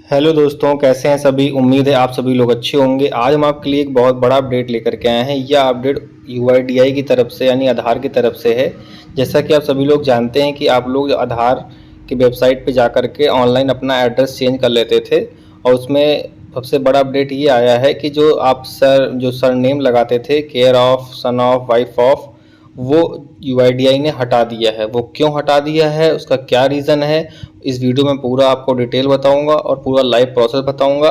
Hello दोस्तों, कैसे हैं सभी। उम्मीद है आप सभी लोग अच्छे होंगे। आज हम आपके लिए एक बहुत बड़ा अपडेट लेकर के आए हैं। यह अपडेट यूआईडीआई की तरफ से यानी आधार की तरफ से है। जैसा कि आप सभी लोग जानते हैं कि आप लोग आधार की वेबसाइट पे जा कर के ऑनलाइन अपना एड्रेस चेंज कर लेते थे, और उसमें सबसे बड़ा अपडेट ये आया है कि जो सरनेम लगाते थे, care of, son of, wife of, वो यूआईडीआई ने हटा दिया है। वो क्यों हटा दिया है, उसका क्या रीज़न है, इस वीडियो में पूरा आपको डिटेल बताऊंगा और पूरा लाइव प्रोसेस बताऊंगा।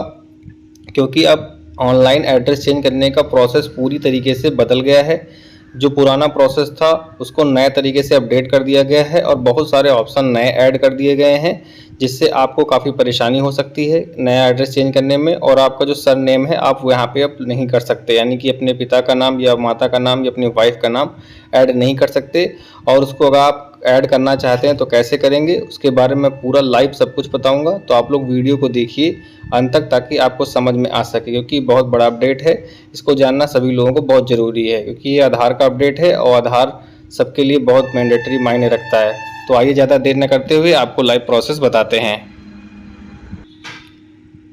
क्योंकि अब ऑनलाइन एड्रेस चेंज करने का प्रोसेस पूरी तरीके से बदल गया है। जो पुराना प्रोसेस था उसको नए तरीके से अपडेट कर दिया गया है और बहुत सारे ऑप्शन नए ऐड कर दिए गए हैं, जिससे आपको काफ़ी परेशानी हो सकती है नया एड्रेस चेंज करने में। और आपका जो सरनेम है आप यहाँ पे अब नहीं कर सकते, यानी कि अपने पिता का नाम या माता का नाम या अपनी वाइफ का नाम ऐड नहीं कर सकते। और उसको अगर आप ऐड करना चाहते हैं तो कैसे करेंगे, उसके बारे में पूरा लाइव सब कुछ बताऊंगा। तो आप लोग वीडियो को देखिए अंत तक, ताकि आपको समझ में आ सके, क्योंकि बहुत बड़ा अपडेट है। इसको जानना सभी लोगों को बहुत ज़रूरी है, क्योंकि ये आधार का अपडेट है और आधार सबके लिए बहुत मैंडेटरी मायने रखता है। तो आइए ज़्यादा देर न करते हुए आपको लाइव प्रोसेस बताते हैं।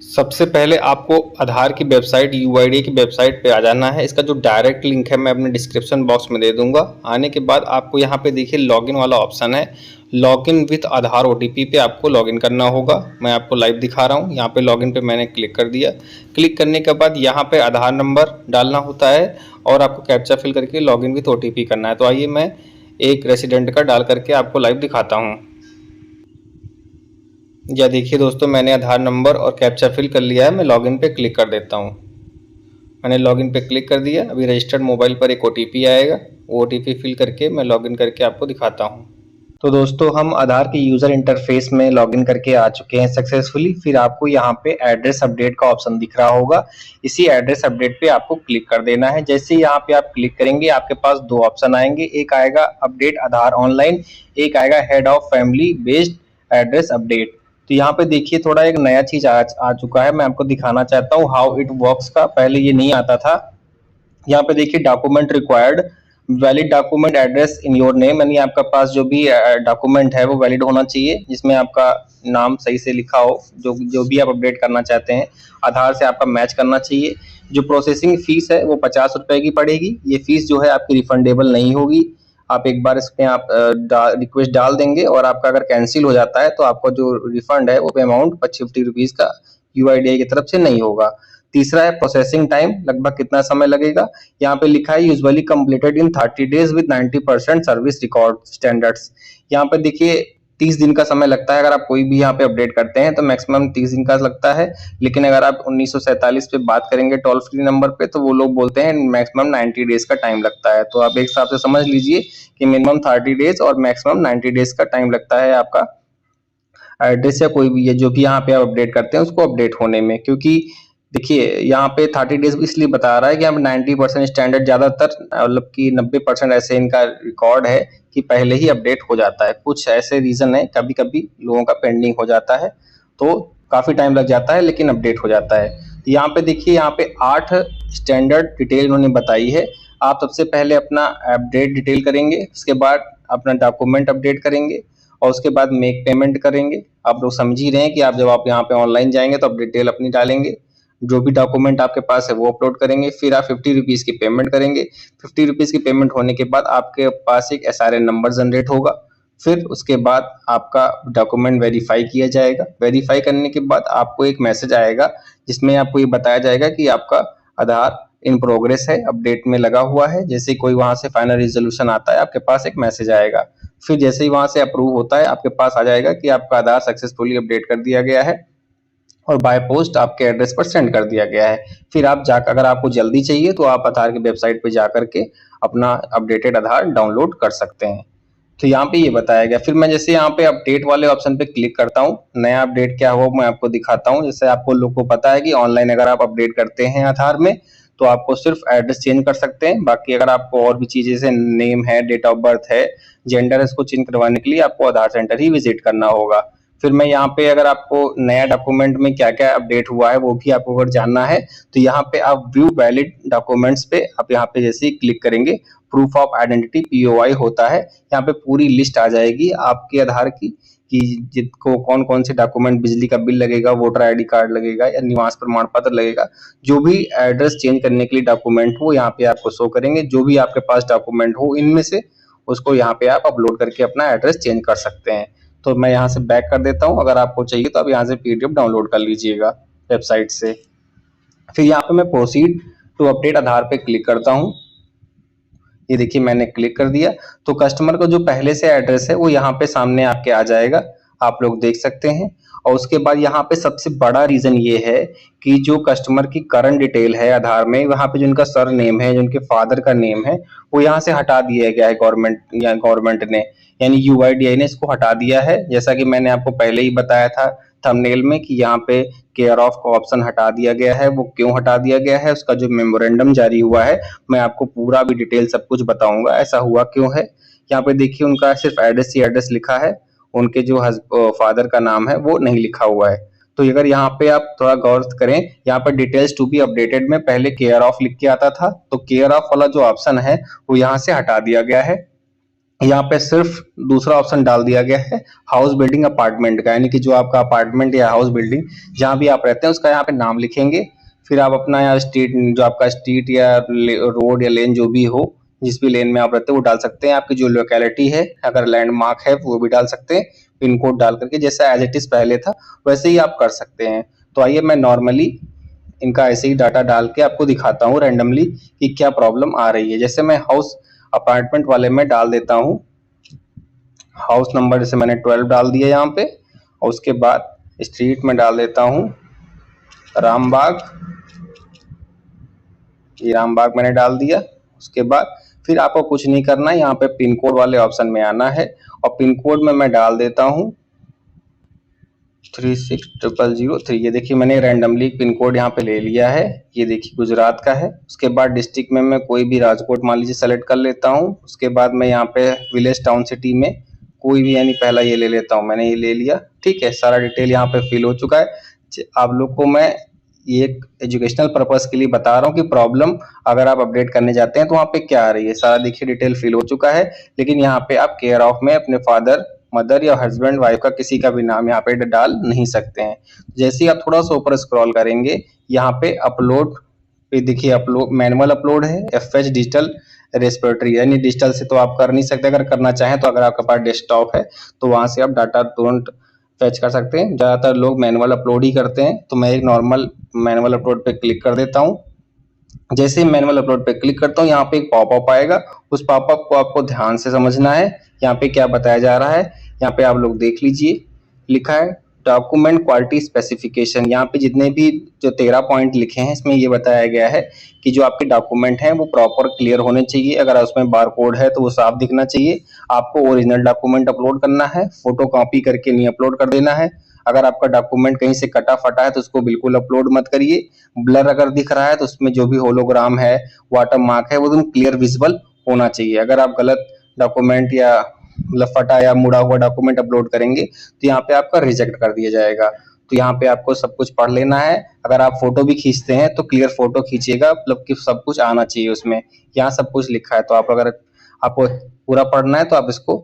सबसे पहले आपको आधार की वेबसाइट, यूआईडी की वेबसाइट पे आ जाना है। इसका जो डायरेक्ट लिंक है मैं अपने डिस्क्रिप्शन बॉक्स में दे दूंगा। आने के बाद आपको यहाँ पे देखिए लॉगिन वाला ऑप्शन है। लॉगिन विथ आधार ओटीपी पे आपको लॉगिन करना होगा। मैं आपको लाइव दिखा रहा हूँ। यहाँ पे लॉगिन पे मैंने क्लिक कर दिया। क्लिक करने के बाद यहाँ पे आधार नंबर डालना होता है और आपको कैप्चा फिल करके लॉगिन विथ ओटीपी करना है। तो आइए मैं एक रेसिडेंट का डाल करके आपको लाइव दिखाता हूँ। या देखिए दोस्तों, मैंने आधार नंबर और कैप्चा फिल कर लिया है। मैं लॉगिन पे क्लिक कर देता हूँ। मैंने लॉगिन पे क्लिक कर दिया। अभी रजिस्टर्ड मोबाइल पर एक ओटीपी आएगा। वो ओटीपी फिल करके मैं लॉगिन करके आपको दिखाता हूँ। तो दोस्तों, हम आधार के यूज़र इंटरफेस में लॉगिन करके आ चुके हैं सक्सेसफुली। फिर आपको यहाँ पे एड्रेस अपडेट का ऑप्शन दिख रहा होगा। इसी एड्रेस अपडेट पे आपको क्लिक कर देना है। जैसे ही यहाँ पे आप क्लिक करेंगे आपके पास दो ऑप्शन आएंगे। एक आएगा अपडेट आधार ऑनलाइन, एक आएगा head of family based address update. तो यहाँ पे देखिए थोड़ा एक नया चीज आ चुका है। मैं आपको दिखाना चाहता हूँ हाउ इट वर्क्स का। पहले ये नहीं आता था। यहाँ पे देखिए document required, valid document address in your name, यानी आपका पास जो भी डॉक्यूमेंट है वो वैलिड होना चाहिए, जिसमें आपका नाम सही से लिखा हो। जो जो भी आप अपडेट करना चाहते हैं आधार से आपका मैच करना चाहिए। जो प्रोसेसिंग फीस है वो 50 रुपए की पड़ेगी। ये फीस जो है आपकी रिफंडेबल नहीं होगी। आप एक बार इसमें आप रिक्वेस्ट डाल देंगे और आपका अगर कैंसिल हो जाता है तो आपका जो रिफंड है वो अमाउंट 50 रुपीज़ का यूआईडीआई की तरफ से नहीं होगा। तीसरा है प्रोसेसिंग टाइम, लगभग कितना समय लगेगा। यहाँ पे लिखा है usually completed in 30 days with 90% service record standards. यहाँ पे देखिए 30 दिन का समय लगता है। अगर आप कोई भी यहाँ पे अपडेट करते हैं तो मैक्सिमम 30 दिन का लगता है। लेकिन अगर आप 1947 पे बात करेंगे टोल फ्री नंबर पे, तो वो लोग बोलते हैं मैक्सिमम 90 डेज का टाइम लगता है। तो आप एक हिसाब से समझ लीजिए कि मिनिमम 30 डेज और मैक्सिमम 90 डेज का टाइम लगता है आपका एड्रेस या कोई भी है जो भी यहाँ पे आप अपडेट करते हैं उसको अपडेट होने में। क्योंकि देखिए यहाँ पे 30 डेज इसलिए बता रहा है कि यहाँ पे 90% स्टैंडर्ड, ज़्यादातर मतलब कि 90% ऐसे इनका रिकॉर्ड है कि पहले ही अपडेट हो जाता है। कुछ ऐसे रीज़न है, कभी कभी लोगों का पेंडिंग हो जाता है तो काफ़ी टाइम लग जाता है, लेकिन अपडेट हो जाता है। तो यहाँ पे देखिए, यहाँ पे 8 स्टैंडर्ड डिटेल उन्होंने बताई है। आप सबसे पहले अपना अपडेट डिटेल करेंगे, उसके बाद अपना डॉक्यूमेंट अपडेट करेंगे और उसके बाद मेक पेमेंट करेंगे। आप लोग समझ ही रहे हैं कि आप जब आप यहाँ पे ऑनलाइन जाएंगे तो आप डिटेल अपनी डालेंगे, जो भी डॉक्यूमेंट आपके पास है वो अपलोड करेंगे। फिर आप 50 रुपीज़ की पेमेंट करेंगे। 50 रुपीज़ की पेमेंट होने के बाद आपके पास एक SRN नंबर जनरेट होगा। फिर उसके बाद आपका डॉक्यूमेंट वेरीफाई किया जाएगा। वेरीफाई करने के बाद आपको एक मैसेज आएगा जिसमें आपको ये बताया जाएगा कि आपका आधार इन प्रोग्रेस है, अपडेट में लगा हुआ है। जैसे कोई वहां से फाइनल रिजोल्यूशन आता है आपके पास एक मैसेज आएगा। फिर जैसे ही वहां से अप्रूव होता है आपके पास आ जाएगा कि आपका आधार सक्सेसफुली अपडेट कर दिया गया है और बाय पोस्ट आपके एड्रेस पर सेंड कर दिया गया है। फिर आप जाकर, अगर आपको जल्दी चाहिए तो आप आधार की वेबसाइट पर जाकर के अपना अपडेटेड आधार डाउनलोड कर सकते हैं। तो यहाँ पे ये बताया गया। फिर मैं जैसे यहाँ पे अपडेट वाले ऑप्शन पे क्लिक करता हूँ, नया अपडेट क्या हुआ मैं आपको दिखाता हूँ। जैसे आपको लोग को पता है कि ऑनलाइन अगर आप अपडेट करते हैं आधार में तो आपको सिर्फ एड्रेस चेंज कर सकते हैं। बाकी अगर आपको और भी चीजें जैसे नेम है, डेट ऑफ बर्थ है, जेंडर है, इसको चेंज करवाने के लिए आपको आधार सेंटर ही विजिट करना होगा। फिर मैं यहाँ पे, अगर आपको नया डॉक्यूमेंट में क्या क्या अपडेट हुआ है वो भी आपको अगर जानना है तो यहाँ पे आप व्यू वैलिड डॉक्यूमेंट्स पे आप यहाँ पे जैसे ही क्लिक करेंगे, प्रूफ ऑफ आइडेंटिटी POI होता है, यहाँ पे पूरी लिस्ट आ जाएगी आपके आधार की कि जिसको कौन कौन से डॉक्यूमेंट, बिजली का बिल लगेगा, वोटर आईडी कार्ड लगेगा या निवास प्रमाण पत्र लगेगा, जो भी एड्रेस चेंज करने के लिए डॉक्यूमेंट हो यहाँ पे आपको शो करेंगे। जो भी आपके पास डॉक्यूमेंट हो इनमें से उसको यहाँ पे आप अपलोड करके अपना एड्रेस चेंज कर सकते हैं। तो मैं यहाँ से बैक कर देता हूँ। अगर आपको चाहिए तो आप यहाँ से पीडीएफ डाउनलोड कर लीजिएगा वेबसाइट से। फिर यहाँ पे मैं प्रोसीड टू अपडेट आधार पे क्लिक करता हूँ। ये देखिए मैंने क्लिक कर दिया तो कस्टमर का जो पहले से एड्रेस है वो यहाँ पे सामने आपके आ जाएगा, आप लोग देख सकते हैं। और उसके बाद यहाँ पे सबसे बड़ा रीजन ये है कि जो कस्टमर की करंट डिटेल है आधार में, वहाँ पे जो उनका सर नेम है, जो उनके फादर का नेम है, वो यहाँ से हटा दिया गया है गवर्नमेंट ने, यानी यूआईडीआई ने इसको हटा दिया है। जैसा कि मैंने आपको पहले ही बताया था थंबनेल में कि यहाँ पे केयर ऑफ का ऑप्शन हटा दिया गया है। वो क्यों हटा दिया गया है, उसका जो मेमोरेंडम जारी हुआ है मैं आपको पूरा भी डिटेल सब कुछ बताऊंगा ऐसा हुआ क्यों है। यहाँ पे देखिए उनका सिर्फ एड्रेस ही एड्रेस लिखा है, उनके जो फादर का नाम है वो नहीं लिखा हुआ है। तो अगर यहाँ पे आप थोड़ा गौर करें, यहाँ पर डिटेल्स टू बी अपडेटेड में पहले केयर ऑफ लिख के आता था, तो केयर ऑफ वाला जो ऑप्शन है वो यहाँ से हटा दिया गया है। यहाँ पे सिर्फ दूसरा ऑप्शन डाल दिया गया है हाउस बिल्डिंग अपार्टमेंट का, यानी कि जो आपका अपार्टमेंट या हाउस बिल्डिंग जहाँ भी आप रहते हैं उसका यहाँ पे नाम लिखेंगे। फिर आप अपना यहाँ स्ट्रीट, जो आपका स्ट्रीट या रोड या लेन जो भी हो, जिस भी लेन में आप रहते हैं वो डाल सकते हैं। आपकी जो लोकेलिटी है, अगर लैंडमार्क है वो भी डाल सकते हैं, पिन कोड डाल करके, जैसा एज इट इज पहले था वैसे ही आप कर सकते हैं। तो आइए मैं नॉर्मली इनका ऐसे ही डाटा डाल के आपको दिखाता हूँ रैंडमली कि क्या प्रॉब्लम आ रही है। जैसे मैं हाउस अपार्टमेंट वाले में डाल देता हूँ हाउस नंबर, जैसे मैंने 12 डाल दिया यहाँ पे, और उसके बाद स्ट्रीट में डाल देता हूँ रामबाग, ये रामबाग मैंने डाल दिया। उसके बाद फिर आपको कुछ नहीं करना है, यहाँ पे पिन कोड वाले ऑप्शन में आना है और पिन कोड में मैं डाल देता हूँ 36003। ये देखिए मैंने रैंडमली पिन कोड यहाँ पे ले लिया है, ये देखिए गुजरात का है। उसके बाद डिस्ट्रिक्ट में मैं कोई भी राजकोट मान लीजिए सेलेक्ट कर लेता हूँ। उसके बाद मैं यहाँ पे विलेज टाउन सिटी में कोई भी, यानी पहला ये ले लेता हूँ, मैंने ये ले लिया। ठीक है, सारा डिटेल यहाँ पे फिल हो चुका है। आप लोग को मैं ये एक एजुकेशनल पर्पस के लिए बता रहा हूँ कि प्रॉब्लम अगर आप अपडेट करने जाते हैं तो वहाँ पे क्या आ रही है। सारा देखिए डिटेल फिल हो चुका है, लेकिन यहाँ पे आप केयर ऑफ में अपने फादर, मदर या हस्बैंड वाइफ का किसी का भी नाम यहाँ पे डाल नहीं सकते हैं। जैसे ही आप थोड़ा सा ऊपर स्क्रॉल करेंगे यहाँ पे अपलोड पे देखिए अपलोड, मैनुअल अपलोड है, FH डिजिटल रेस्पिरेटरी, यानी डिजिटल से तो आप कर नहीं सकते। अगर करना चाहें तो अगर आपके पास डेस्कटॉप है तो वहां से आप डाटा तुरंत फैच कर सकते हैं। ज्यादातर लोग मैनुअल अपलोड ही करते हैं, तो मैं एक नॉर्मल मैनुअल अपलोड पे क्लिक कर देता हूँ। जैसे ही मैनुअल अपलोड पे क्लिक करता हूँ यहाँ पे एक पॉपअप आएगा, उस पॉपअप को आपको ध्यान से समझना है। यहाँ पे क्या बताया जा रहा है, यहाँ पे आप लोग देख लीजिए, लिखा है डॉक्यूमेंट क्वालिटी स्पेसिफिकेशन। यहाँ पे जितने भी जो 13 पॉइंट लिखे हैं इसमें ये बताया गया है कि जो आपके डॉक्यूमेंट हैं वो प्रॉपर क्लियर होने चाहिए। अगर उसमें बार कोड है तो वो साफ दिखना चाहिए। आपको ओरिजिनल डॉक्यूमेंट अपलोड करना है, फोटो कॉपी करके नहीं अपलोड कर देना है। अगर आपका डॉक्यूमेंट कहीं से कटा फटा है तो उसको बिल्कुल अपलोड मत करिए। ब्लर अगर दिख रहा है तो उसमें जो भी होलोग्राम है, वाटर मार्क है, वो एकदम क्लियर विजिबल होना चाहिए। अगर आप गलत डॉक्यूमेंट या मतलब फटा या मुड़ा हुआ डॉक्यूमेंट अपलोड करेंगे तो यहाँ पे आपका रिजेक्ट कर दिया जाएगा। तो यहाँ पे आपको सब कुछ पढ़ लेना है। अगर आप फोटो भी खींचते हैं तो क्लियर फोटो खींचिएगा, मतलब कि सब कुछ आना चाहिए उसमें। यहाँ सब कुछ लिखा है, तो आप अगर आपको पूरा पढ़ना है तो आप इसको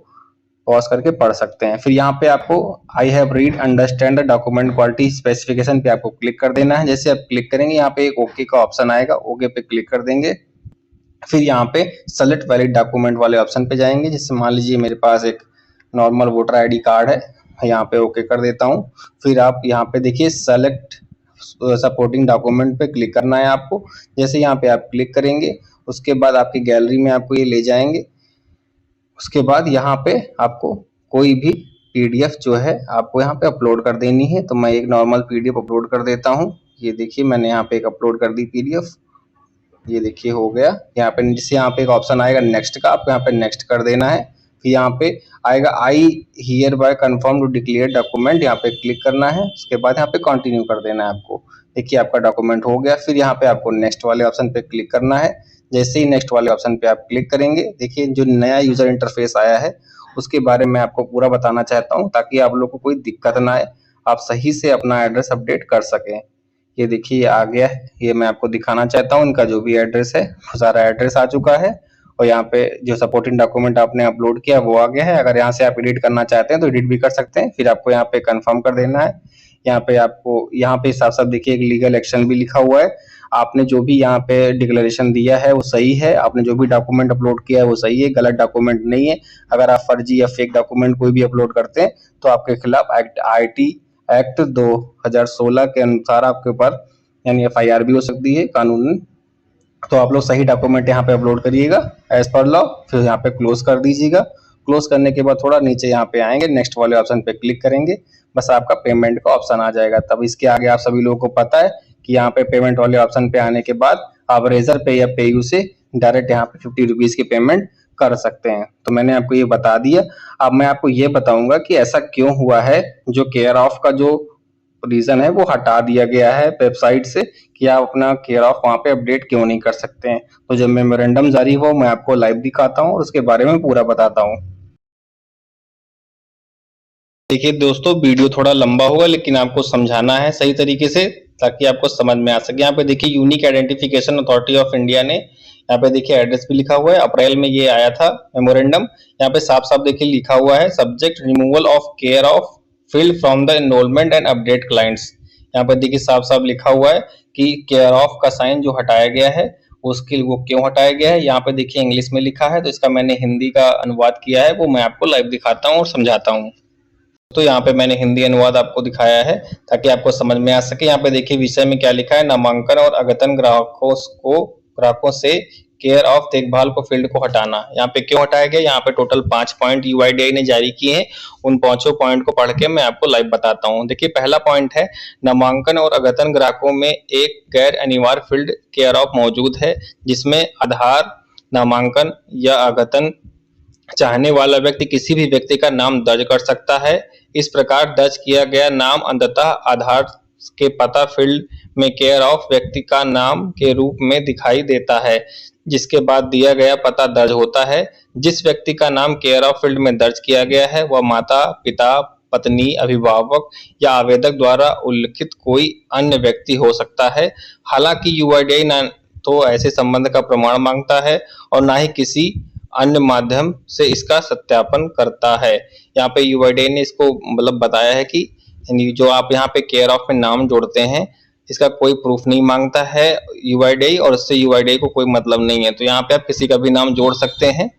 पॉज करके पढ़ सकते हैं। फिर यहाँ पे आपको I have read understand the document quality specification पे आपको क्लिक कर देना है। जैसे आप क्लिक करेंगे यहाँ पे एक ओके का ऑप्शन आएगा, ओके पे क्लिक कर देंगे। फिर यहाँ पे सेलेक्ट वैलिड डॉक्यूमेंट वाले ऑप्शन पे जाएंगे। जैसे मान लीजिए मेरे पास एक नॉर्मल वोटर आईडी कार्ड है, यहाँ पे ओके कर देता हूँ। फिर आप यहाँ पे देखिए सेलेक्ट सपोर्टिंग डॉक्यूमेंट पे क्लिक करना है आपको। जैसे यहाँ पे आप क्लिक करेंगे उसके बाद आपकी गैलरी में आपको ये ले जाएंगे। उसके बाद यहाँ पे आपको कोई भी पीडीएफ जो है आपको यहाँ पे अपलोड कर देनी है। तो मैं एक नॉर्मल पीडीएफ अपलोड कर देता हूँ। ये देखिए मैंने यहाँ पे एक अपलोड कर दी पीडीएफ, ये देखिए हो गया। यहाँ पे जिससे यहाँ पे एक ऑप्शन आएगा नेक्स्ट का, आपको यहाँ पे नेक्स्ट कर देना है। फिर यहाँ पे आएगा I hereby confirm to declare document, यहाँ पे क्लिक करना है। उसके बाद यहाँ पे कंटिन्यू कर देना है आपको। देखिए आपका डॉक्यूमेंट हो गया। फिर यहाँ पे आपको नेक्स्ट वाले ऑप्शन पे क्लिक करना है। जैसे ही नेक्स्ट वाले ऑप्शन पे आप क्लिक करेंगे, देखिए जो नया यूजर इंटरफेस आया है उसके बारे में आपको पूरा बताना चाहता हूँ ताकि आप लोग को कोई दिक्कत ना आए, आप सही से अपना एड्रेस अपडेट कर सकें। ये देखिए आ गया है, ये मैं आपको दिखाना चाहता हूँ। इनका जो भी एड्रेस है वो सारा एड्रेस आ चुका है। और यहाँ पे जो सपोर्टिंग डॉक्यूमेंट आपने अपलोड किया वो आ गया है। अगर यहाँ से आप एडिट करना चाहते हैं तो एडिट भी कर सकते हैं। फिर आपको यहाँ पे कंफर्म कर देना है। यहाँ पे आपको यहाँ पे साफ साफ देखिए एक लीगल एक्शन भी लिखा हुआ है। आपने जो भी यहाँ पे डिक्लेरेशन दिया है वो सही है, आपने जो भी डॉक्यूमेंट अपलोड किया है वो सही है, गलत डॉक्यूमेंट नहीं है। अगर आप फर्जी या फेक डॉक्यूमेंट कोई भी अपलोड करते हैं तो आपके खिलाफ IT एक्ट 2016 के अनुसार आपके ऊपर यानी FIR भी हो सकती है कानूनन। तो आप लोग सही डॉक्यूमेंट यहाँ पे अपलोड करिएगा एज पर लॉ, फिर यहाँ पे क्लोज कर दीजिएगा। क्लोज करने के बाद थोड़ा नीचे यहाँ पे आएंगे, नेक्स्ट वाले ऑप्शन पे क्लिक करेंगे, बस आपका पेमेंट का ऑप्शन आ जाएगा। तब इसके आगे आप सभी लोगों को पता है कि यहाँ पे पेमेंट वाले ऑप्शन पे आने के बाद आप रेजर पे या पेयू से डायरेक्ट यहाँ पे 50 रुपीज की पेमेंट कर सकते हैं। तो मैंने आपको ये बता दिया। अब मैं आपको ये बताऊंगा कि ऐसा क्यों हुआ है, जो केयर ऑफ का जो रीजन है वो हटा दिया गया है वेबसाइट से, कि आप अपना केयर ऑफ वहाँ पे अपडेट क्यों नहीं कर सकते हैं। तो जब मेमोरेंडम जारी हुआ मैं आपको लाइव दिखाता हूँ और उसके बारे में पूरा बताता हूँ। देखिए दोस्तों, वीडियो थोड़ा लंबा होगा लेकिन आपको समझाना है सही तरीके से ताकि आपको समझ में आ सके। यहाँ पे देखिए unique identification authority of India ने यहाँ पे देखिए एड्रेस भी लिखा हुआ है, अप्रैल में ये आया था मेमोरेंडम। यहाँ पे साफ साफ देखिए लिखा हुआ है, subject removal of care of field from the enrolment and update clients. यहाँ पे देखिए साफ साफ लिखा हुआ है कि केयर ऑफ का साइन जो हटाया गया है उसके वो क्यों हटाया गया है। यहाँ पे देखिए इंग्लिश में लिखा है, तो इसका मैंने हिंदी का अनुवाद किया है, वो मैं आपको लाइव दिखाता हूँ और समझाता हूँ। तो यहाँ पे मैंने हिंदी अनुवाद आपको दिखाया है ताकि आपको समझ में आ सके। यहाँ पे देखिए विषय में क्या लिखा है, नामांकन और अद्यतन ग्राहकों से केयर ऑफ देखभाल को फील्ड को हटाना। यहाँ पे क्यों हटाया गया, यहाँ पे टोटल 5 पॉइंट UIDAI ने जारी किए हैं। उन 5 पॉइंट को पढ़ के मैं आपको लाइव बताता हूँ। देखिए पहला पॉइंट है, नामांकन और अद्यतन ग्राहकों में एक गैर अनिवार्य फील्ड केयर ऑफ मौजूद है जिसमें आधार नामांकन या अद्यतन चाहने वाला व्यक्ति किसी भी व्यक्ति का नाम दर्ज कर सकता है। इस प्रकार दर्ज किया गया नाम अंततः आधार के पता फील्ड में केयर ऑफ व्यक्ति का नाम के रूप में दिखाई देता है, जिसके बाद दिया गया पता दर्ज होता है। जिस व्यक्ति का नाम केयर ऑफ फील्ड में दर्ज किया गया है वह माता, पिता, पत्नी, अभिभावक या आवेदक द्वारा उल्लिखित कोई अन्य व्यक्ति हो सकता है। हालांकि UIDAI न तो ऐसे संबंध का प्रमाण मांगता है और न ही किसी अन्य माध्यम से इसका सत्यापन करता है। यहाँ पे UIDAI ने इसको मतलब बताया है कि जो आप यहाँ पे केयर ऑफ में नाम जोड़ते हैं इसका कोई प्रूफ नहीं मांगता है UIDAI, और इससे UIDAI को कोई मतलब नहीं है। तो यहाँ पे आप किसी का भी नाम जोड़ सकते हैं।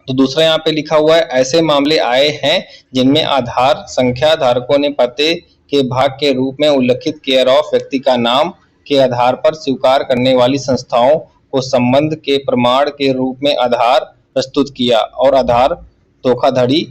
तो दूसरा यहाँ पे लिखा हुआ है, ऐसे मामले आए हैं जिनमें आधार संख्या धारकों ने पते के भाग के रूप में उल्लिखित केयर ऑफ व्यक्ति का नाम के आधार पर स्वीकार करने वाली संस्थाओं को संबंध के प्रमाण के रूप में आधार प्रस्तुत किया और आधार धोखाधड़ी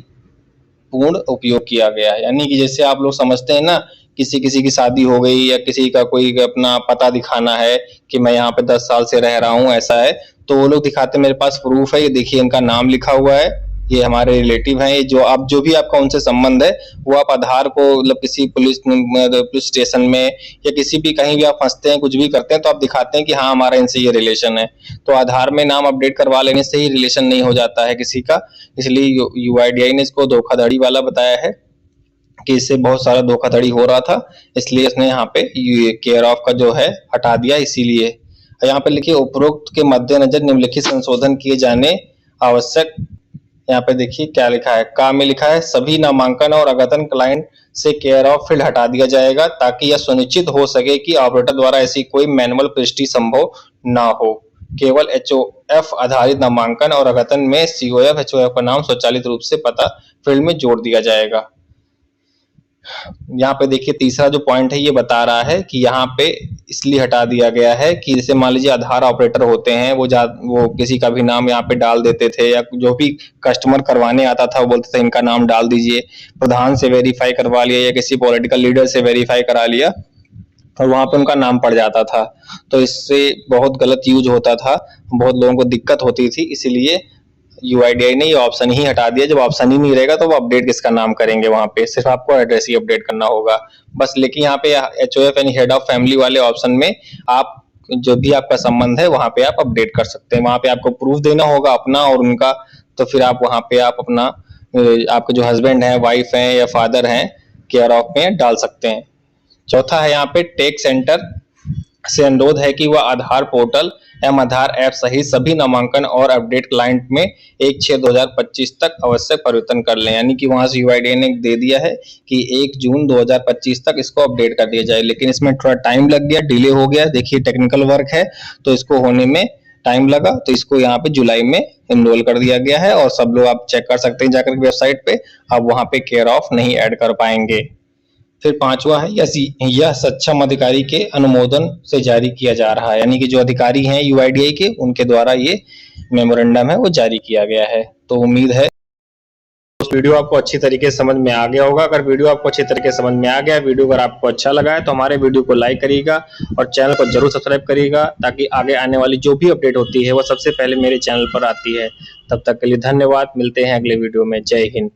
पूर्ण उपयोग किया गया। यानी कि जैसे आप लोग समझते हैं ना, किसी किसी की शादी हो गई या किसी का कोई अपना पता दिखाना है कि मैं यहाँ पे 10 साल से रह रहा हूँ, ऐसा है, तो वो लोग दिखाते मेरे पास प्रूफ है, ये देखिए इनका नाम लिखा हुआ है, ये हमारे रिलेटिव हैं, ये जो भी आपका उनसे संबंध है वो आप आधार को मतलब किसी पुलिस स्टेशन में या किसी भी कहीं भी आप फंसते हैं, कुछ भी करते हैं तो आप दिखाते हैं कि हाँ हमारा इनसे ये रिलेशन है। तो आधार में नाम अपडेट करवा लेने से ही रिलेशन नहीं हो जाता है किसी का। इसलिए UIDAI ने इसको धोखाधड़ी वाला बताया है कि इससे बहुत सारा धोखाधड़ी हो रहा था, इसलिए इसने यहाँ पे केयर ऑफ का जो है हटा दिया। इसीलिए यहाँ पे लिखिए, उपरोक्त के मद्देनजर निम्नलिखित संशोधन किए जाने आवश्यक। यहाँ पे देखिए क्या लिखा है, का में लिखा है, सभी नामांकन और अद्यतन क्लाइंट से केयर ऑफ फील्ड हटा दिया जाएगा ताकि यह सुनिश्चित हो सके कि ऑपरेटर द्वारा ऐसी कोई मैनुअल पुष्टि संभव ना हो। केवल HOF आधारित नामांकन और अद्यतन में COF HOF का नाम स्वचालित रूप से पता फील्ड में जोड़ दिया जाएगा। यहाँ पे देखिए तीसरा जो पॉइंट है ये बता रहा है कि यहाँ पे इसलिए हटा दिया गया है कि जैसे मान लीजिए आधार ऑपरेटर होते हैं, वो किसी का भी नाम यहाँ पे डाल देते थे, या जो भी कस्टमर करवाने आता था वो बोलते थे इनका नाम डाल दीजिए, प्रधान से वेरीफाई करवा लिया या किसी पॉलिटिकल लीडर से वेरीफाई करा लिया और वहां पे उनका नाम पड़ जाता था। तो इससे बहुत गलत यूज होता था, बहुत लोगों को दिक्कत होती थी। इसीलिए UIDAI ने ये ऑप्शन ही हटा दिया। जब ऑप्शन ही नहीं रहेगा तो वो अपडेट किसका नाम करेंगे, वहां पे सिर्फ आपको एड्रेस ही अपडेट करना होगा बस। लेकिन यहाँ पे HOF यानी हेड ऑफ फैमिली वाले ऑप्शन में आप जो भी आपका संबंध है वहां पे आप अपडेट कर सकते हैं। वहां पे आपको प्रूफ देना होगा अपना और उनका, तो फिर आप वहां पे आप अपना आपके जो हस्बैंड है, वाइफ है या फादर हैं केयर ऑफ में डाल सकते हैं। चौथा है यहाँ पे टेक सेंटर से अनुरोध है कि वह आधार पोर्टल एवं आधार ऐप सहित सभी नामांकन और अपडेट क्लाइंट में 1/6/2025 तक अवश्य परिवर्तन कर लें। यानी कि वहां से यूआईडीआई ने दे दिया है कि 1 जून 2025 तक इसको अपडेट कर दिया जाए, लेकिन इसमें थोड़ा टाइम लग गया, डिले हो गया। देखिए टेक्निकल वर्क है तो इसको होने में टाइम लगा, तो इसको यहाँ पे जुलाई में इनरोल कर दिया गया है और सब लोग आप चेक कर सकते हैं जाकर वेबसाइट पे। आप वहां पे केयर ऑफ नहीं ऐड कर पाएंगे। फिर पांचवा है यह सक्षम अधिकारी के अनुमोदन से जारी किया जा रहा है, यानी कि जो अधिकारी हैं यूआईडीआई के उनके द्वारा ये मेमोरेंडम है वो जारी किया गया है। तो उम्मीद है वीडियो आपको अच्छी तरीके से समझ में आ गया होगा। अगर वीडियो आपको अच्छी तरीके से समझ में आ गया, वीडियो अगर आपको अच्छा लगा है तो हमारे वीडियो को लाइक करिएगा और चैनल को जरूर सब्सक्राइब करिएगा, ताकि आगे आने वाली जो भी अपडेट होती है वो सबसे पहले मेरे चैनल पर आती है। तब तक के लिए धन्यवाद, मिलते हैं अगले वीडियो में। जय हिंद।